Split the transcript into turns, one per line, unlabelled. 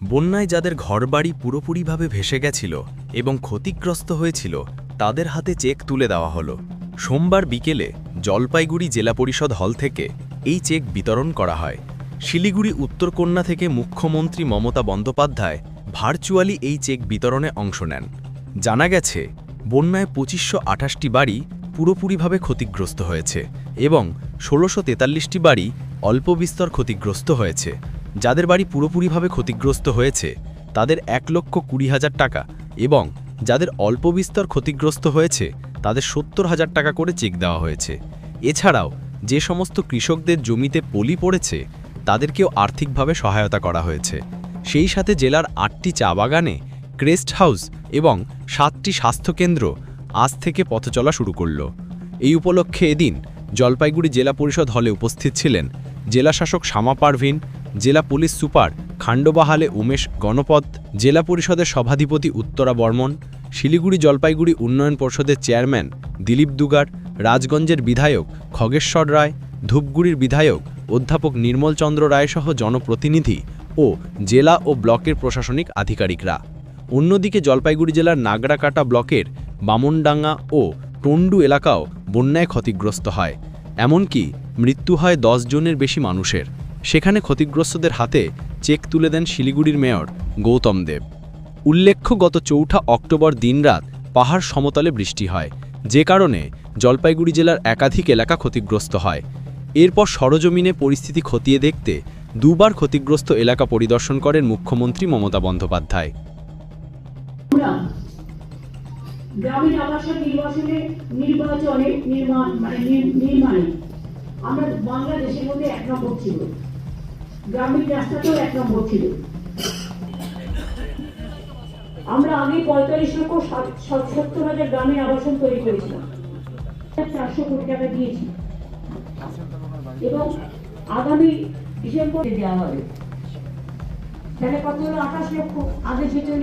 বন্যায় যাদের ঘরবাড়ি পুরোপুরিভাবে ভেসে গেছিল এবং ক্ষতিগ্রস্ত হয়েছিল তাদের হাতে চেক তুলে দেওয়া হলো। সোমবার বিকেলে জলপাইগুড়ি জেলা পরিষদ হল থেকে এই চেক বিতরণ করা হয়। শিলিগুড়ি উত্তরকন্যা থেকে মুখ্যমন্ত্রী মমতা বন্দ্যোপাধ্যায় ভার্চুয়ালি এই চেক বিতরণে অংশ নেন। জানা গেছে, বন্যায় ২৫২৮টি বাড়ি পুরোপুরিভাবে ক্ষতিগ্রস্ত হয়েছে এবং ১৬৪৩টি বাড়ি অল্পবিস্তর ক্ষতিগ্রস্ত হয়েছে। যাদের বাড়ি পুরোপুরিভাবে ক্ষতিগ্রস্ত হয়েছে তাদের ১,২০,০০০ টাকা এবং যাদের অল্পবিস্তর ক্ষতিগ্রস্ত হয়েছে তাদের ৭০,০০০ টাকা করে চেক দেওয়া হয়েছে। এছাড়াও যে সমস্ত কৃষকদের জমিতে পলি পড়েছে তাদেরকেও আর্থিকভাবে সহায়তা করা হয়েছে। সেই সাথে জেলার ৮টি চা বাগানে ক্রেস্ট হাউস এবং ৭টি স্বাস্থ্যকেন্দ্র আজ থেকে পথ চলা শুরু করল। এই উপলক্ষে এদিন জলপাইগুড়ি জেলা পরিষদ হলে উপস্থিত ছিলেন জেলাশাসক শ্যামা পারভিন, জেলা পুলিশ সুপার খান্ডবাহালে উমেশ গণপত, জেলা পরিষদের সভাধিপতি উত্তরা বর্মন, শিলিগুড়ি জলপাইগুড়ি উন্নয়ন পর্ষদের চেয়ারম্যান দিলীপ দুগার, রাজগঞ্জের বিধায়ক খগেশ্বর রায়, ধূপগুড়ির বিধায়ক অধ্যাপক নির্মল চন্দ্র রায় সহ জনপ্রতিনিধি ও জেলা ও ব্লকের প্রশাসনিক আধিকারিকরা। অন্যদিকে জলপাইগুড়ি জেলার নাগরাকাটা ব্লকের বামনডাঙ্গা ও টন্ডু এলাকাও বন্যায় ক্ষতিগ্রস্ত হয়। এমনকি মৃত্যু হয় ১০ জনের বেশি মানুষের। সেখানে ক্ষতিগ্রস্তদের হাতে চেক তুলে দেন শিলিগুড়ির মেয়র গৌতম দেব। উল্লেখ্য, গত ৪ অক্টোবর দিনরাত পাহাড় সমতলে বৃষ্টি হয়, যে কারণে জলপাইগুড়ি জেলার একাধিক এলাকা ক্ষতিগ্রস্ত হয়। এরপর সরজমিনে পরিস্থিতি খতিয়ে দেখতে দুবার ক্ষতিগ্রস্ত এলাকা পরিদর্শন করেন মুখ্যমন্ত্রী মমতা বন্দ্যোপাধ্যায়।
গ্রামীণ আবাসন নির্মাণে আমরা বাংলাদেশের মধ্যে ১ নম্বর ছিল, গ্রামীণ রাস্তাতেও ১ নম্বর ছিল। আমরা আগে ৪৫,৭০,০০০ গ্রামীণ আবাসন তৈরি করেছিলাম, ৪০০ কোটি টাকা দিয়েছি এবং আগামী ডিসেম্বরে দেওয়া হবে। তাহলে কত হলো? ২৮ লক্ষ। আগে যেটা